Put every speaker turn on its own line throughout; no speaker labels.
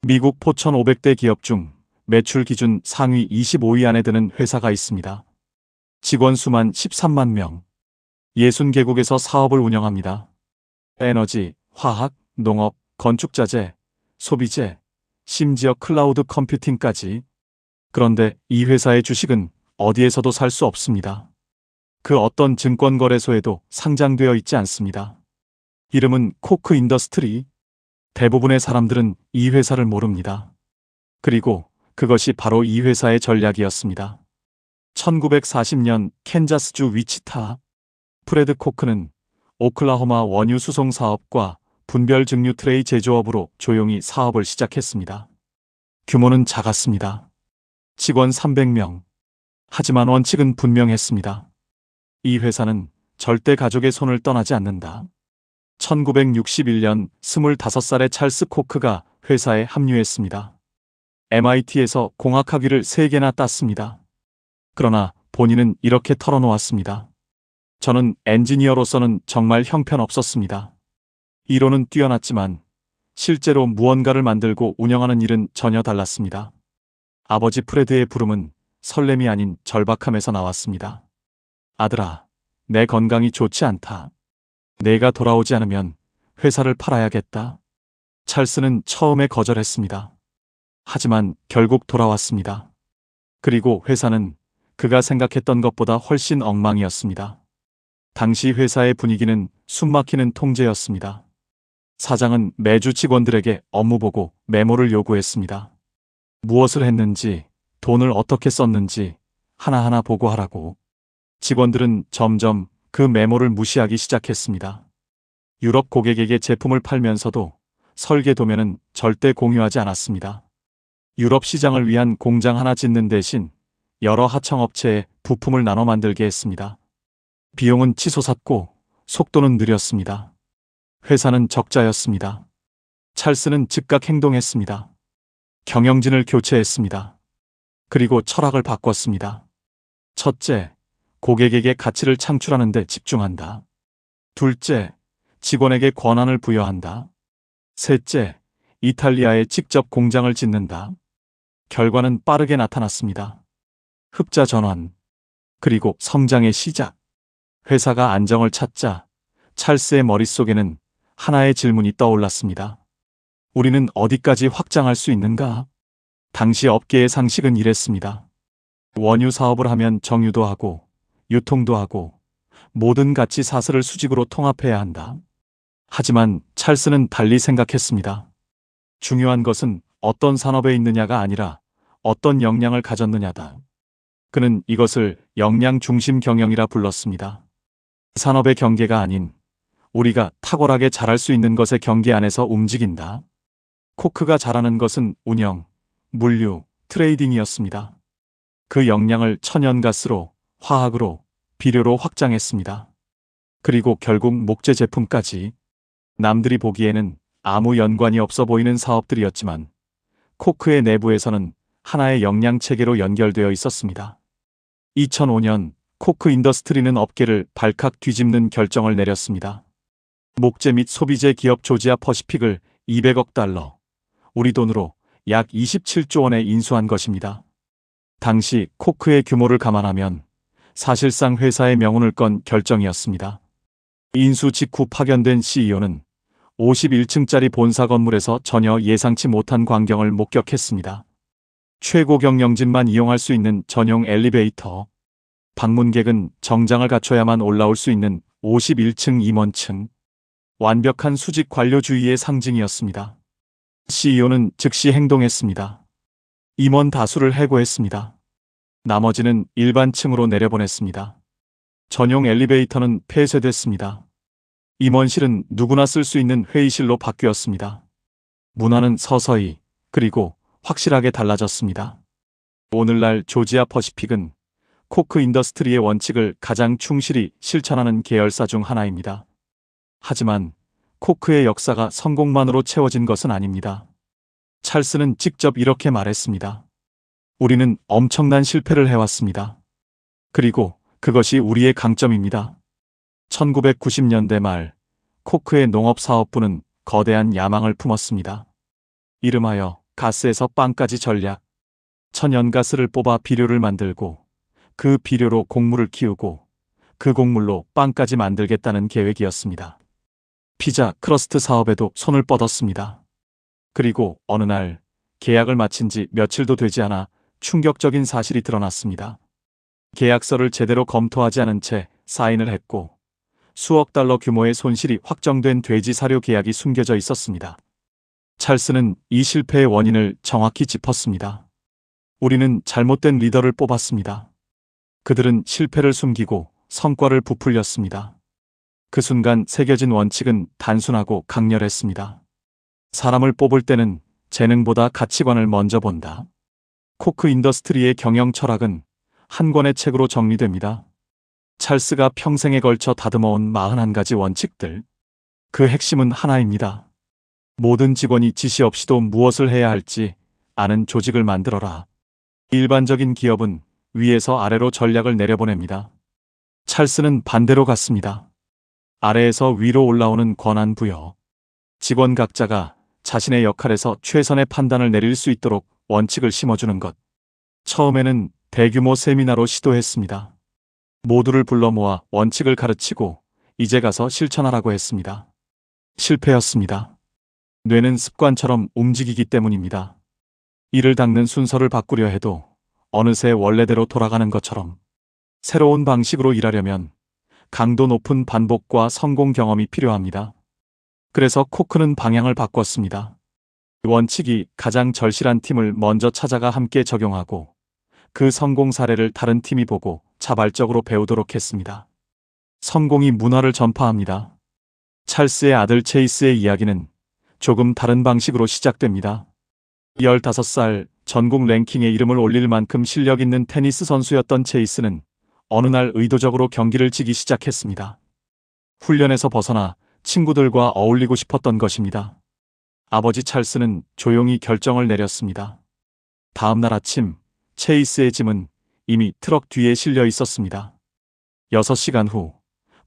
미국 포천 500대 기업 중 매출 기준 상위 25위 안에 드는 회사가 있습니다. 직원 수만 13만 명. 60개국에서 사업을 운영합니다. 에너지, 화학, 농업, 건축자재, 소비재, 심지어 클라우드 컴퓨팅까지. 그런데 이 회사의 주식은 어디에서도 살 수 없습니다. 그 어떤 증권거래소에도 상장되어 있지 않습니다. 이름은 코크 인더스트리. 대부분의 사람들은 이 회사를 모릅니다. 그리고 그것이 바로 이 회사의 전략이었습니다. 1940년 캔자스주 위치타. 프레드 코크는 오클라호마 원유 수송 사업과 분별 증류 트레이 제조업으로 조용히 사업을 시작했습니다. 규모는 작았습니다. 직원 300명. 하지만 원칙은 분명했습니다. 이 회사는 절대 가족의 손을 떠나지 않는다. 1961년 25살의 찰스 코크가 회사에 합류했습니다. MIT에서 공학학위를 3개나 땄습니다. 그러나 본인은 이렇게 털어놓았습니다. 저는 엔지니어로서는 정말 형편없었습니다. 이론은 뛰어났지만 실제로 무언가를 만들고 운영하는 일은 전혀 달랐습니다. 아버지 프레드의 부름은 설렘이 아닌 절박함에서 나왔습니다. 아들아, 내 건강이 좋지 않다. 내가 돌아오지 않으면 회사를 팔아야겠다. 찰스는 처음에 거절했습니다. 하지만 결국 돌아왔습니다. 그리고 회사는 그가 생각했던 것보다 훨씬 엉망이었습니다. 당시 회사의 분위기는 숨막히는 통제였습니다. 사장은 매주 직원들에게 업무 보고 메모를 요구했습니다. 무엇을 했는지, 돈을 어떻게 썼는지 하나하나 보고하라고. 직원들은 점점 그 메모를 무시하기 시작했습니다. 유럽 고객에게 제품을 팔면서도 설계 도면은 절대 공유하지 않았습니다. 유럽 시장을 위한 공장 하나 짓는 대신 여러 하청업체에 부품을 나눠 만들게 했습니다. 비용은 치솟았고 속도는 느렸습니다. 회사는 적자였습니다. 찰스는 즉각 행동했습니다. 경영진을 교체했습니다. 그리고 철학을 바꿨습니다. 첫째, 고객에게 가치를 창출하는 데 집중한다. 둘째, 직원에게 권한을 부여한다. 셋째, 이탈리아에 직접 공장을 짓는다. 결과는 빠르게 나타났습니다. 흑자 전환, 그리고 성장의 시작. 회사가 안정을 찾자 찰스의 머릿속에는 하나의 질문이 떠올랐습니다. 우리는 어디까지 확장할 수 있는가? 당시 업계의 상식은 이랬습니다. 원유 사업을 하면 정유도 하고 유통도 하고 모든 가치 사슬을 수직으로 통합해야 한다. 하지만 찰스는 달리 생각했습니다. 중요한 것은 어떤 산업에 있느냐가 아니라 어떤 역량을 가졌느냐다. 그는 이것을 역량 중심 경영이라 불렀습니다. 산업의 경계가 아닌 우리가 탁월하게 잘할 수 있는 것의 경계 안에서 움직인다. 코크가 잘하는 것은 운영, 물류, 트레이딩이었습니다. 그 역량을 천연가스로, 화학으로, 비료로 확장했습니다. 그리고 결국 목재 제품까지. 남들이 보기에는 아무 연관이 없어 보이는 사업들이었지만 코크의 내부에서는 하나의 역량 체계로 연결되어 있었습니다. 2005년 코크 인더스트리는 업계를 발칵 뒤집는 결정을 내렸습니다. 목재 및 소비재 기업 조지아 퍼시픽을 200억 달러, 우리 돈으로 약 27조 원에 인수한 것입니다. 당시 코크의 규모를 감안하면 사실상 회사의 명운을 건 결정이었습니다. 인수 직후 파견된 CEO는 51층짜리 본사 건물에서 전혀 예상치 못한 광경을 목격했습니다. 최고 경영진만 이용할 수 있는 전용 엘리베이터, 방문객은 정장을 갖춰야만 올라올 수 있는 51층 임원층, 완벽한 수직 관료주의의 상징이었습니다. CEO는 즉시 행동했습니다. 임원 다수를 해고했습니다. 나머지는 일반층으로 내려보냈습니다. 전용 엘리베이터는 폐쇄됐습니다. 임원실은 누구나 쓸 수 있는 회의실로 바뀌었습니다. 문화는 서서히 그리고 확실하게 달라졌습니다. 오늘날 조지아 퍼시픽은 코크 인더스트리의 원칙을 가장 충실히 실천하는 계열사 중 하나입니다. 하지만 코크의 역사가 성공만으로 채워진 것은 아닙니다. 찰스는 직접 이렇게 말했습니다. 우리는 엄청난 실패를 해왔습니다. 그리고 그것이 우리의 강점입니다. 1990년대 말 코크의 농업사업부는 거대한 야망을 품었습니다. 이름하여 가스에서 빵까지 전략. 천연가스를 뽑아 비료를 만들고 그 비료로 곡물을 키우고 그 곡물로 빵까지 만들겠다는 계획이었습니다. 피자 크러스트 사업에도 손을 뻗었습니다. 그리고 어느 날 계약을 마친 지 며칠도 되지 않아 충격적인 사실이 드러났습니다. 계약서를 제대로 검토하지 않은 채 사인을 했고 수억 달러 규모의 손실이 확정된 돼지 사료 계약이 숨겨져 있었습니다. 찰스는 이 실패의 원인을 정확히 짚었습니다. 우리는 잘못된 리더를 뽑았습니다. 그들은 실패를 숨기고 성과를 부풀렸습니다. 그 순간 새겨진 원칙은 단순하고 강렬했습니다. 사람을 뽑을 때는 재능보다 가치관을 먼저 본다. 코크 인더스트리의 경영 철학은 한 권의 책으로 정리됩니다. 찰스가 평생에 걸쳐 다듬어온 41가지 원칙들. 그 핵심은 하나입니다. 모든 직원이 지시 없이도 무엇을 해야 할지 아는 조직을 만들어라. 일반적인 기업은 위에서 아래로 전략을 내려보냅니다. 찰스는 반대로 갔습니다. 아래에서 위로 올라오는 권한 부여. 직원 각자가 자신의 역할에서 최선의 판단을 내릴 수 있도록 원칙을 심어주는 것. 처음에는 대규모 세미나로 시도했습니다. 모두를 불러 모아 원칙을 가르치고 이제 가서 실천하라고 했습니다. 실패였습니다. 뇌는 습관처럼 움직이기 때문입니다. 이를 닦는 순서를 바꾸려 해도 어느새 원래대로 돌아가는 것처럼 새로운 방식으로 일하려면 강도 높은 반복과 성공 경험이 필요합니다. 그래서 코크는 방향을 바꿨습니다. 원칙이 가장 절실한 팀을 먼저 찾아가 함께 적용하고 그 성공 사례를 다른 팀이 보고 자발적으로 배우도록 했습니다. 성공이 문화를 전파합니다. 찰스의 아들 체이스의 이야기는 조금 다른 방식으로 시작됩니다. 15살 전국 랭킹에 이름을 올릴 만큼 실력 있는 테니스 선수였던 체이스는 어느 날 의도적으로 경기를 치기 시작했습니다. 훈련에서 벗어나 친구들과 어울리고 싶었던 것입니다. 아버지 찰스는 조용히 결정을 내렸습니다. 다음 날 아침 체이스의 짐은 이미 트럭 뒤에 실려 있었습니다. 6시간 후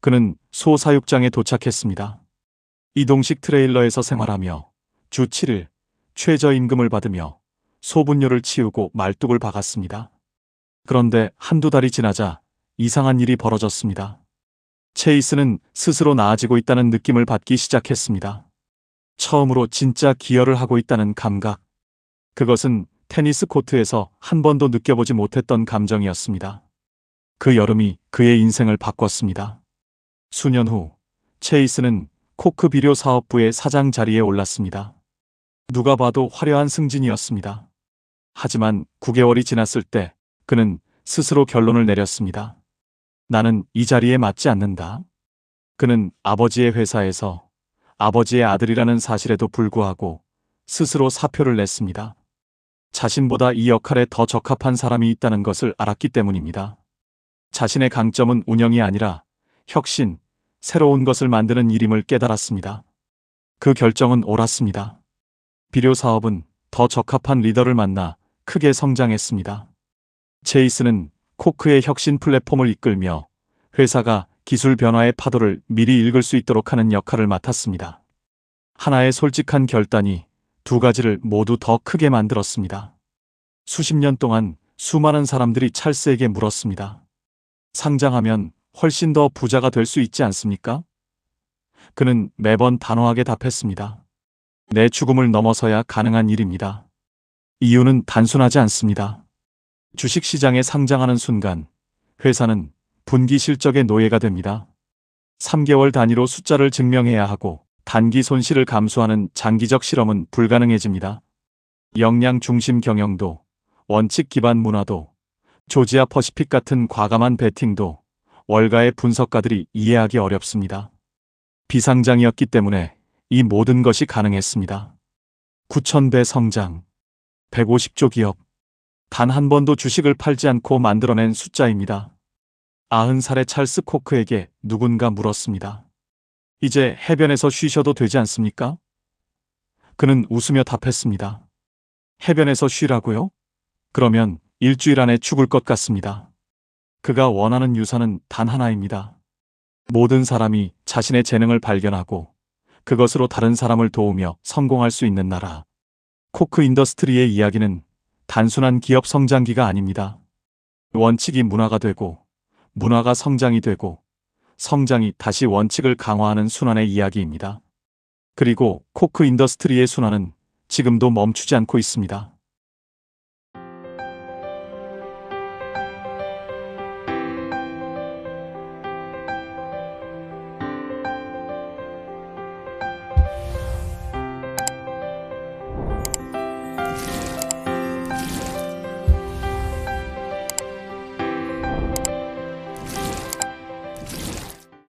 그는 소사육장에 도착했습니다. 이동식 트레일러에서 생활하며 주 7일 최저임금을 받으며 소분료를 치우고 말뚝을 박았습니다. 그런데 한두 달이 지나자 이상한 일이 벌어졌습니다. 체이스는 스스로 나아지고 있다는 느낌을 받기 시작했습니다. 처음으로 진짜 기여를 하고 있다는 감각. 그것은 테니스 코트에서 한 번도 느껴보지 못했던 감정이었습니다. 그 여름이 그의 인생을 바꿨습니다. 수년 후 체이스는 코크 비료 사업부의 사장 자리에 올랐습니다. 누가 봐도 화려한 승진이었습니다. 하지만 9개월이 지났을 때 그는 스스로 결론을 내렸습니다. 나는 이 자리에 맞지 않는다. 그는 아버지의 회사에서 아버지의 아들이라는 사실에도 불구하고 스스로 사표를 냈습니다. 자신보다 이 역할에 더 적합한 사람이 있다는 것을 알았기 때문입니다. 자신의 강점은 운영이 아니라 혁신, 새로운 것을 만드는 일임을 깨달았습니다. 그 결정은 옳았습니다. 비료 사업은 더 적합한 리더를 만나 크게 성장했습니다. 체이스는 코크의 혁신 플랫폼을 이끌며 회사가 기술 변화의 파도를 미리 읽을 수 있도록 하는 역할을 맡았습니다. 하나의 솔직한 결단이 두 가지를 모두 더 크게 만들었습니다. 수십 년 동안 수많은 사람들이 찰스에게 물었습니다. 상장하면 훨씬 더 부자가 될 수 있지 않습니까? 그는 매번 단호하게 답했습니다. 내 죽음을 넘어서야 가능한 일입니다. 이유는 단순하지 않습니다. 주식시장에 상장하는 순간 회사는 분기 실적의 노예가 됩니다. 3개월 단위로 숫자를 증명해야 하고 단기 손실을 감수하는 장기적 실험은 불가능해집니다. 역량 중심 경영도, 원칙 기반 문화도, 조지아 퍼시픽 같은 과감한 베팅도 월가의 분석가들이 이해하기 어렵습니다. 비상장이었기 때문에 이 모든 것이 가능했습니다. 9,000배 성장, 150조 기업, 단 한 번도 주식을 팔지 않고 만들어낸 숫자입니다. 90살의 찰스 코크에게 누군가 물었습니다. 이제 해변에서 쉬셔도 되지 않습니까? 그는 웃으며 답했습니다. 해변에서 쉬라고요? 그러면 일주일 안에 죽을 것 같습니다. 그가 원하는 유산은 단 하나입니다. 모든 사람이 자신의 재능을 발견하고 그것으로 다른 사람을 도우며 성공할 수 있는 나라. 코크 인더스트리의 이야기는 단순한 기업 성장기가 아닙니다. 원칙이 문화가 되고, 문화가 성장이 되고, 성장이 다시 원칙을 강화하는 순환의 이야기입니다. 그리고 코크 인더스트리의 순환은 지금도 멈추지 않고 있습니다.